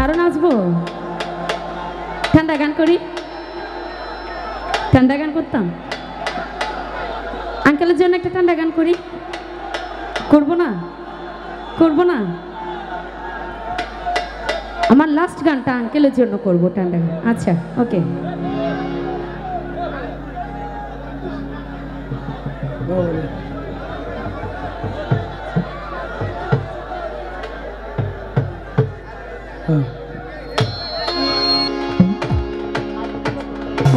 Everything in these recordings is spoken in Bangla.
আরো নাচবো? ঠান্ডা গান করি? ঠান্ডা গান করতাম? আঙ্কেলের জন্য একটা ঠান্ডা গান করি? করবো না? করবো না? আমার লাস্ট গানটা আঙ্কেলের জন্য করবো, ঠান্ডা গান। আচ্ছা, ওকে।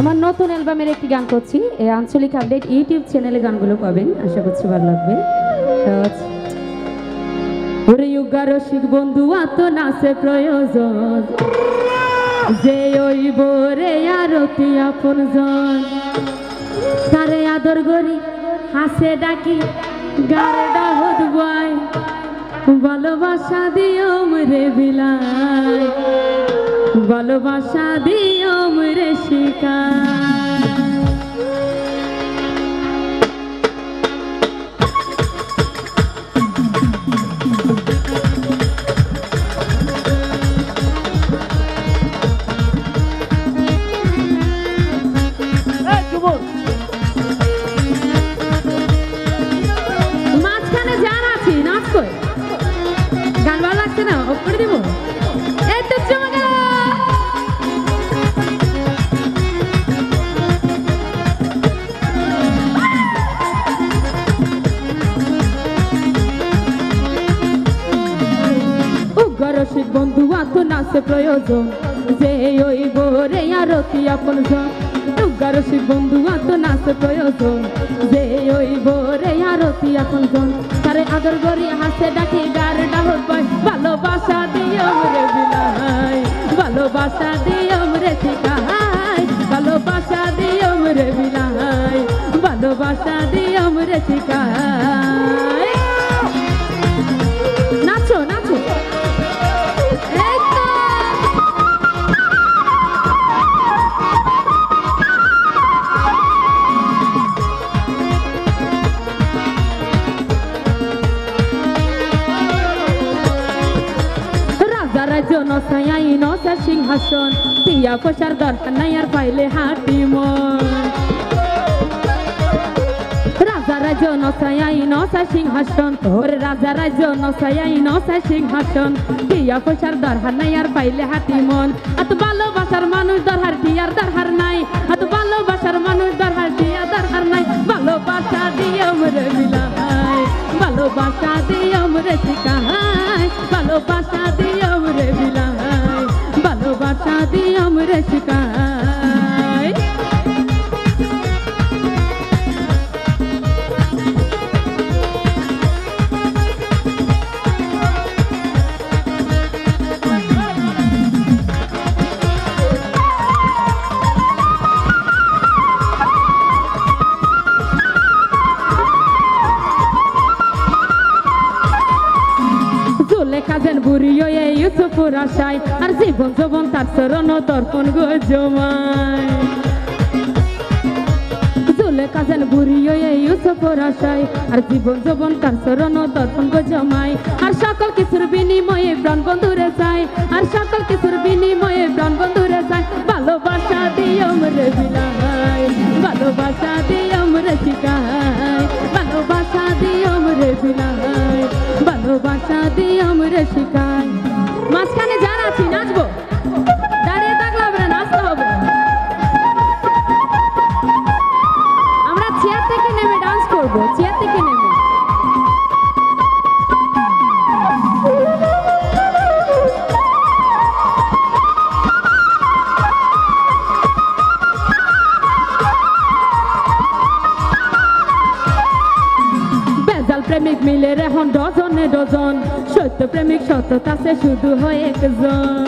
আমার নতুন অ্যালবামের একটি গান করছি, এই আঞ্চলিক আপডেট ইউটিউব চ্যানেলে গানগুলো পাবেন, আশা করছি ভালো লাগবে। ওরে ইউগা রসিক বন্ধু আত নাচে প্রয়োজন, যে ওই বোরে আরতি আপনজন, তারে আদর করি হাসে ডাকি গারে ডাহদ বয়, ভালোবাসা দিও মরে বিলাই, ভালোবাসা দিও মরে শিকার। মাঝখানে যান আছি, নাচ কই? গান ভালো লাগছে না? অফ করে দিব? এই তো চমকে গেল। রসিক বন্ধু আত নাচে প্রয়োজন, যে ওই বোরে আরতি আপনজন, রসিক বন্ধু আত নাচে প্রয়োজন, যে ওই বোরে আরতি আপনজন, তারে আদর করি হাসে ডাকি গার ডাহর বয়, ভালোবাসা দিও মরে বিলাই, ভালোবাসা দিও মরে শিখাই, ভালোবাসা দিও মরে বিলাই, ভালোবাসা দিও মরে শিখাই। নাচো নাচো। নসাই নসা সিংহাসন, টিয়া পয়সার দরকার নাই আর পাইলে হাঁটি মন, রাজা রাজ্য নসাই নসা সিংহাসন, ওরে রাজা রাজ্য নসাই নসা সিংহাসন, টিয়া পয়সার দরকার নাই আর পাইলে হাঁটি মন, এত ভালোবাসার মানুষ দরকার টিয়ার দরকার নাই, এত ভালোবাসার মানুষ দরকার টিয়া দরকার নাই, ভালোবাসা দিও মরে বিলাই, ভালোবাসা দিও মরে শিখাই, ভালোবাসা দিও মরে বিলাই, ভালোবাসা দিও মরে শিখাই। কাজেন বুড়িও এই ইউসুফুর আশায়, আর জীবন যৌবন তার চরণ দর্পণ গো জমায়, চলে কাজেন বুড়িও এই ইউসুফুর আশায়, আর জীবন যৌবন তার চরণ দর্পণ গো জমায়, আর সকল কিছুর বিনিময়ে প্রাণ বন্ধুরে চায়, আর সকল কিছুর বিনিময়ে প্রাণ বন্ধুরে চায়, ভালোবাসা দিও মরে বিলাই, ভালোবাসা দিও মরে শিখাই, ভালোবাসা দিও মরে বিলাই, ভালোবাসা দিও মরে শিখাই। মাঝখানে যান আছি, নাচবো? দাঁড়িয়ে থাকলে হবে না, নাচতে হবে। আমরা চেয়ার থেকে নেমে ডান্স করবো, চেয়ার থেকে নেমে। প্রেমিক মিলে এখন ডজনে ডজন, সত্য প্রেমিক সত্যতা সে শুধু হয় একজন,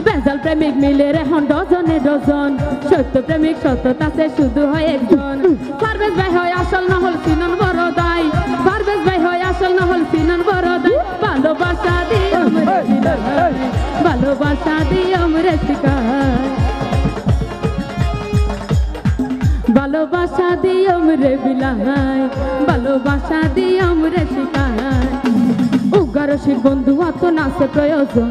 বেজাল প্রেমিক মিলে এখন ডজনে ডজন, সত্য প্রেমিক সত্যতা সে শুধু হয় একজন, পারভেজ ভাই হয় আসল নহল সিনন বড় দাই, পারভেজ ভাই হয় আসল নহল সিনন বড় দাই, ভালোবাসা দিও মরে বিলাই, ভালোবাসা দিও মরে শিখাই, ভালোবাসা দিও মরে বিলাই, ভালোবাসা দিও মরে শিখাই। উগারসিক বন্ধু আত নাচে প্রয়োজন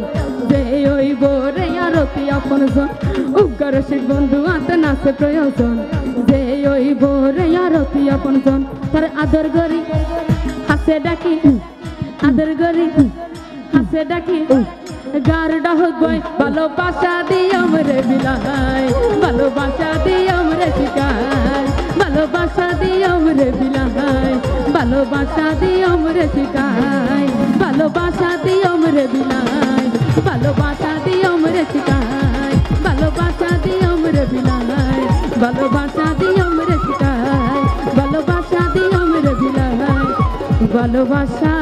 যে ওই বোরে আরতি আপনজন উগারসিক বন্ধু আত নাচে প্রয়োজন যে ওই বোরে আরতি আপনজন তার আদর গরি হাসে ডাকি আদর গরি হাসে ডাকি গার ডাহক বই ভালোবাসা দিয়ে আমরে বিলাই ভালোবাসা দিয়ে আমরে শিখাই ভালোবাসা দিয়ে আমরে বিলাই ভালোবাসা দিয়ে আমরে শিখাই ভালোবাসা দিয়ে আমরে বিলাই ভালোবাসা দিয়ে আমরে শিখাই ভালোবাসা দিয়ে আমরে বিলাই ভালোবাসা দিয়ে আমরে শিখাই ভালোবাসা দিয়ে আমরে বিলাই ভালোবাসা